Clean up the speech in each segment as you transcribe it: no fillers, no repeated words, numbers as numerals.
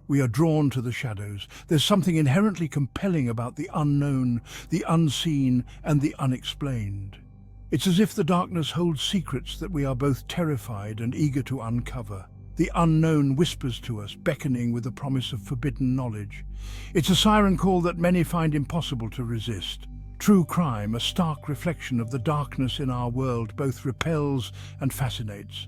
We are drawn to the shadows. There's something inherently compelling about the unknown, the unseen, and the unexplained. It's as if the darkness holds secrets that we are both terrified and eager to uncover. The unknown whispers to us, beckoning with the promise of forbidden knowledge. It's a siren call that many find impossible to resist. True crime, a stark reflection of the darkness in our world, both repels and fascinates.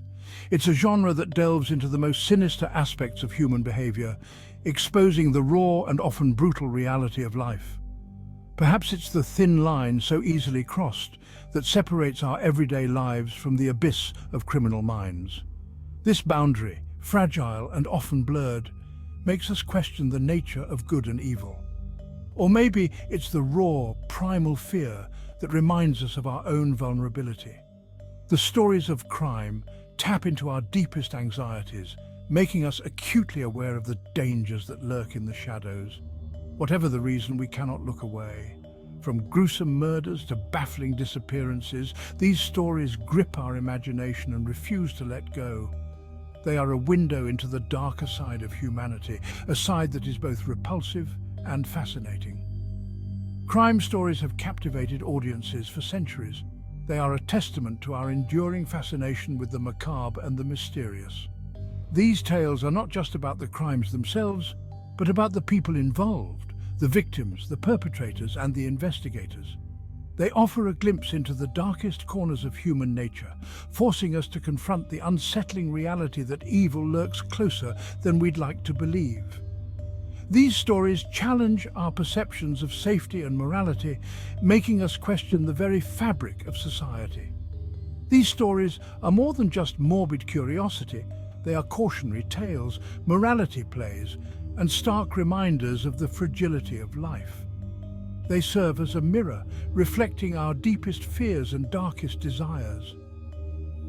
It's a genre that delves into the most sinister aspects of human behavior, exposing the raw and often brutal reality of life. Perhaps it's the thin line so easily crossed that separates our everyday lives from the abyss of criminal minds. This boundary, fragile and often blurred, makes us question the nature of good and evil. Or maybe it's the raw, primal fear that reminds us of our own vulnerability. The stories of crime tap into our deepest anxieties, making us acutely aware of the dangers that lurk in the shadows. Whatever the reason, we cannot look away. From gruesome murders to baffling disappearances, these stories grip our imagination and refuse to let go. They are a window into the darker side of humanity, a side that is both repulsive and fascinating. Crime stories have captivated audiences for centuries. They are a testament to our enduring fascination with the macabre and the mysterious. These tales are not just about the crimes themselves, but about the people involved, the victims, the perpetrators, and the investigators. They offer a glimpse into the darkest corners of human nature, forcing us to confront the unsettling reality that evil lurks closer than we'd like to believe. These stories challenge our perceptions of safety and morality, making us question the very fabric of society. These stories are more than just morbid curiosity. They are cautionary tales, morality plays, and stark reminders of the fragility of life. They serve as a mirror, reflecting our deepest fears and darkest desires.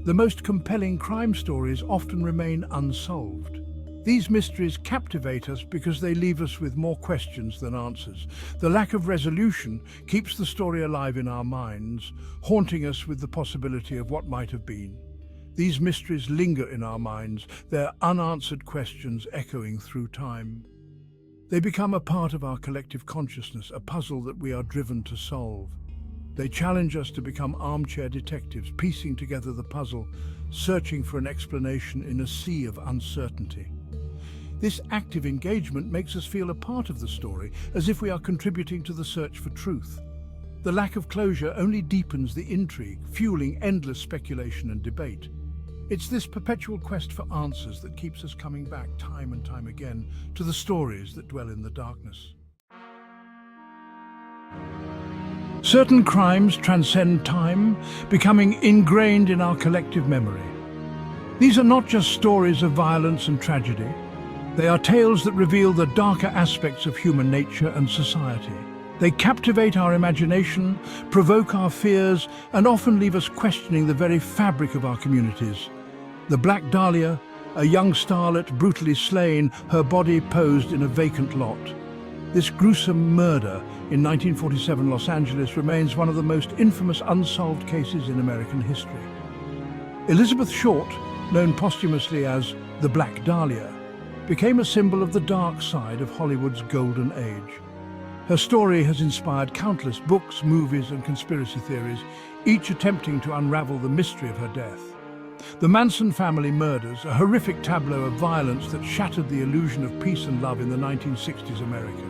The most compelling crime stories often remain unsolved. These mysteries captivate us because they leave us with more questions than answers. The lack of resolution keeps the story alive in our minds, haunting us with the possibility of what might have been. These mysteries linger in our minds, their unanswered questions echoing through time. They become a part of our collective consciousness, a puzzle that we are driven to solve. They challenge us to become armchair detectives, piecing together the puzzle, searching for an explanation in a sea of uncertainty. This active engagement makes us feel a part of the story, as if we are contributing to the search for truth. The lack of closure only deepens the intrigue, fueling endless speculation and debate. It's this perpetual quest for answers that keeps us coming back time and time again to the stories that dwell in the darkness. Certain crimes transcend time, becoming ingrained in our collective memory. These are not just stories of violence and tragedy. They are tales that reveal the darker aspects of human nature and society. They captivate our imagination, provoke our fears, and often leave us questioning the very fabric of our communities. The Black Dahlia, a young starlet brutally slain, her body posed in a vacant lot. This gruesome murder in 1947 Los Angeles remains one of the most infamous unsolved cases in American history. Elizabeth Short, known posthumously as the Black Dahlia, became a symbol of the dark side of Hollywood's golden age. Her story has inspired countless books, movies, and conspiracy theories, each attempting to unravel the mystery of her death. The Manson family murders, a horrific tableau of violence that shattered the illusion of peace and love in the 1960s America.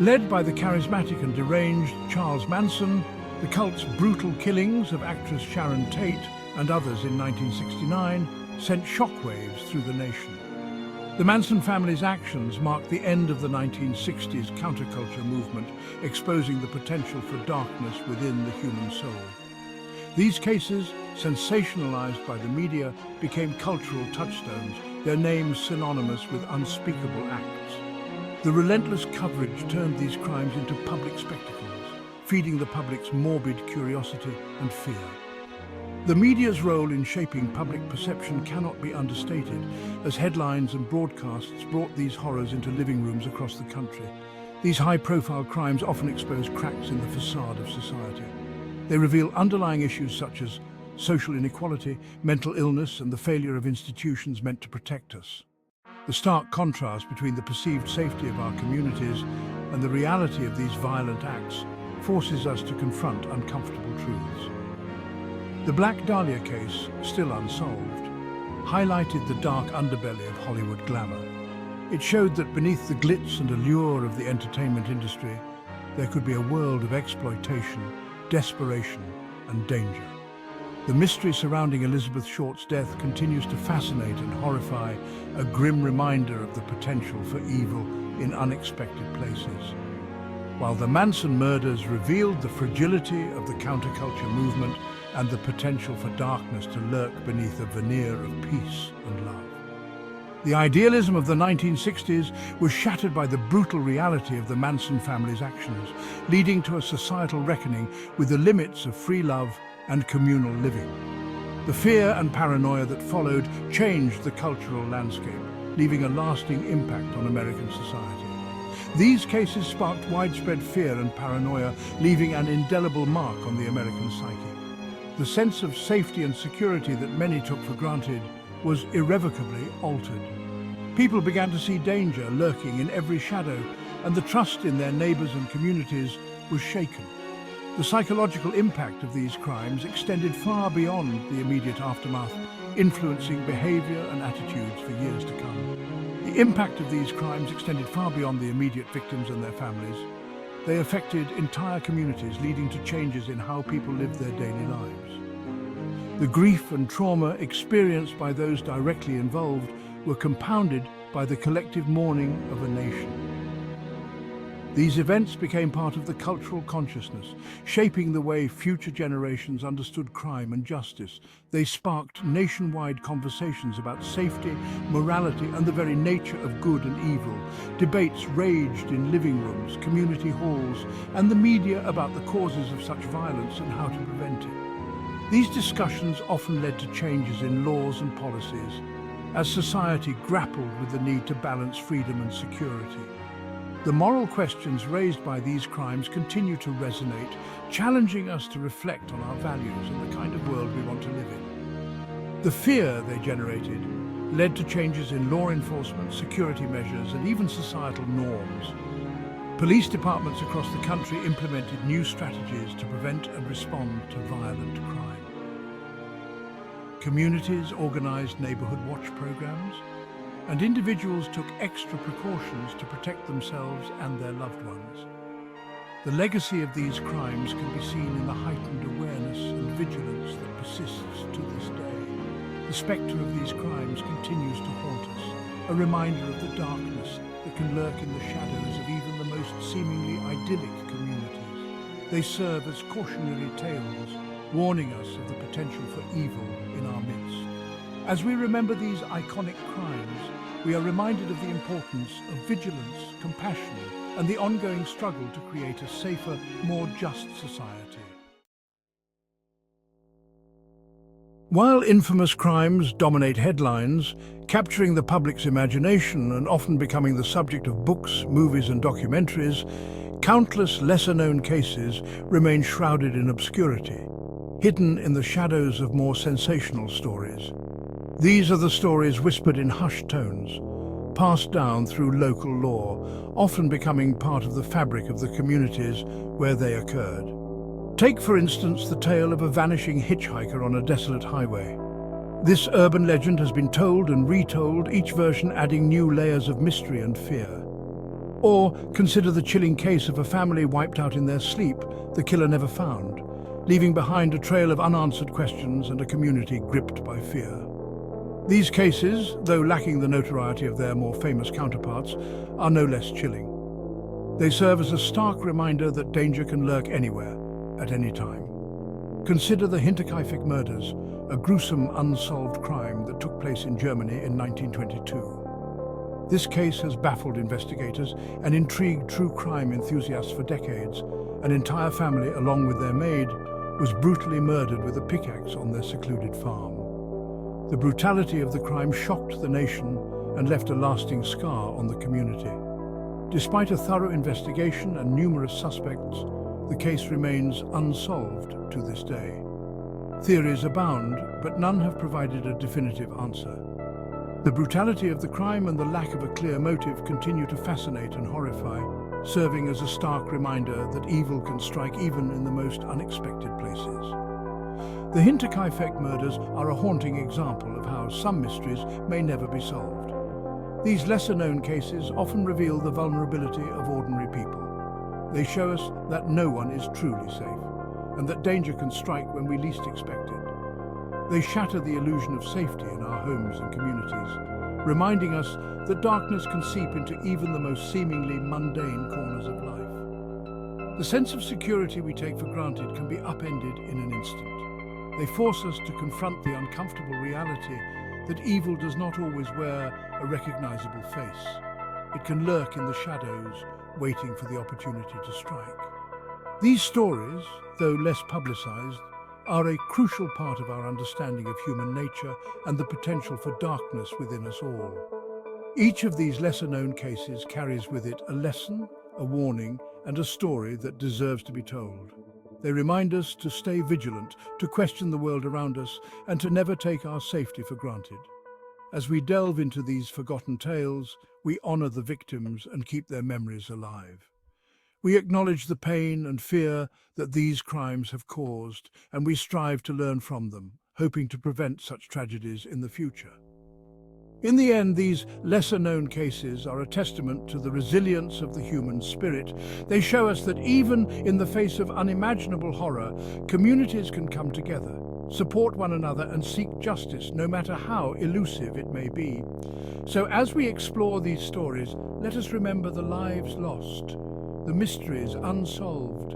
Led by the charismatic and deranged Charles Manson, the cult's brutal killings of actress Sharon Tate and others in 1969 sent shockwaves through the nation. The Manson family's actions marked the end of the 1960s counterculture movement, exposing the potential for darkness within the human soul. These cases, sensationalized by the media, became cultural touchstones, their names synonymous with unspeakable acts. The relentless coverage turned these crimes into public spectacles, feeding the public's morbid curiosity and fear. The media's role in shaping public perception cannot be understated, as headlines and broadcasts brought these horrors into living rooms across the country. These high-profile crimes often expose cracks in the facade of society. They reveal underlying issues such as social inequality, mental illness, and the failure of institutions meant to protect us. The stark contrast between the perceived safety of our communities and the reality of these violent acts forces us to confront uncomfortable truths. The Black Dahlia case, still unsolved, highlighted the dark underbelly of Hollywood glamour. It showed that beneath the glitz and allure of the entertainment industry, there could be a world of exploitation, desperation, and danger. The mystery surrounding Elizabeth Short's death continues to fascinate and horrify, a grim reminder of the potential for evil in unexpected places. While the Manson murders revealed the fragility of the counterculture movement and the potential for darkness to lurk beneath a veneer of peace and love. The idealism of the 1960s was shattered by the brutal reality of the Manson family's actions, leading to a societal reckoning with the limits of free love and communal living. The fear and paranoia that followed changed the cultural landscape, leaving a lasting impact on American society. These cases sparked widespread fear and paranoia, leaving an indelible mark on the American psyche. The sense of safety and security that many took for granted was irrevocably altered. People began to see danger lurking in every shadow, and the trust in their neighbors and communities was shaken. The psychological impact of these crimes extended far beyond the immediate aftermath, influencing behavior and attitudes for years to come. The impact of these crimes extended far beyond the immediate victims and their families. They affected entire communities, leading to changes in how people lived their daily lives. The grief and trauma experienced by those directly involved were compounded by the collective mourning of a nation. These events became part of the cultural consciousness, shaping the way future generations understood crime and justice. They sparked nationwide conversations about safety, morality, and the very nature of good and evil. Debates raged in living rooms, community halls, and the media about the causes of such violence and how to prevent it. These discussions often led to changes in laws and policies, as society grappled with the need to balance freedom and security. The moral questions raised by these crimes continue to resonate, challenging us to reflect on our values and the kind of world we want to live in. The fear they generated led to changes in law enforcement, security measures, and even societal norms. Police departments across the country implemented new strategies to prevent and respond to violent crime. Communities organized neighborhood watch programs, and individuals took extra precautions to protect themselves and their loved ones. The legacy of these crimes can be seen in the heightened awareness and vigilance that persists to this day. The spectre of these crimes continues to haunt us, a reminder of the darkness that can lurk in the shadows of even the most seemingly idyllic communities. They serve as cautionary tales, warning us of the potential for evil in our midst. As we remember these iconic crimes, we are reminded of the importance of vigilance, compassion, and the ongoing struggle to create a safer, more just society. While infamous crimes dominate headlines, capturing the public's imagination and often becoming the subject of books, movies, and documentaries, countless lesser-known cases remain shrouded in obscurity, hidden in the shadows of more sensational stories. These are the stories whispered in hushed tones, passed down through local law, often becoming part of the fabric of the communities where they occurred. Take, for instance, the tale of a vanishing hitchhiker on a desolate highway. This urban legend has been told and retold, each version adding new layers of mystery and fear. Or consider the chilling case of a family wiped out in their sleep, the killer never found, leaving behind a trail of unanswered questions and a community gripped by fear. These cases, though lacking the notoriety of their more famous counterparts, are no less chilling. They serve as a stark reminder that danger can lurk anywhere, at any time. Consider the Hinterkaifeck murders, a gruesome unsolved crime that took place in Germany in 1922. This case has baffled investigators and intrigued true crime enthusiasts for decades. An entire family, along with their maid, was brutally murdered with a pickaxe on their secluded farm. The brutality of the crime shocked the nation and left a lasting scar on the community. Despite a thorough investigation and numerous suspects, the case remains unsolved to this day. Theories abound, but none have provided a definitive answer. The brutality of the crime and the lack of a clear motive continue to fascinate and horrify, serving as a stark reminder that evil can strike even in the most unexpected places. The Hinterkaifeck murders are a haunting example of how some mysteries may never be solved. These lesser-known cases often reveal the vulnerability of ordinary people. They show us that no one is truly safe, and that danger can strike when we least expect it. They shatter the illusion of safety in our homes and communities, reminding us that darkness can seep into even the most seemingly mundane corners of life. The sense of security we take for granted can be upended in an instant. They force us to confront the uncomfortable reality that evil does not always wear a recognizable face. It can lurk in the shadows, waiting for the opportunity to strike. These stories, though less publicized, are a crucial part of our understanding of human nature and the potential for darkness within us all. Each of these lesser-known cases carries with it a lesson, a warning, and a story that deserves to be told. They remind us to stay vigilant, to question the world around us, and to never take our safety for granted. As we delve into these forgotten tales, we honor the victims and keep their memories alive. We acknowledge the pain and fear that these crimes have caused, and we strive to learn from them, hoping to prevent such tragedies in the future. In the end, these lesser-known cases are a testament to the resilience of the human spirit. They show us that even in the face of unimaginable horror, communities can come together, support one another, and seek justice, no matter how elusive it may be. So as we explore these stories, let us remember the lives lost, the mysteries unsolved,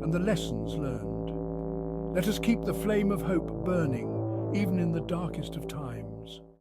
and the lessons learned. Let us keep the flame of hope burning, even in the darkest of times.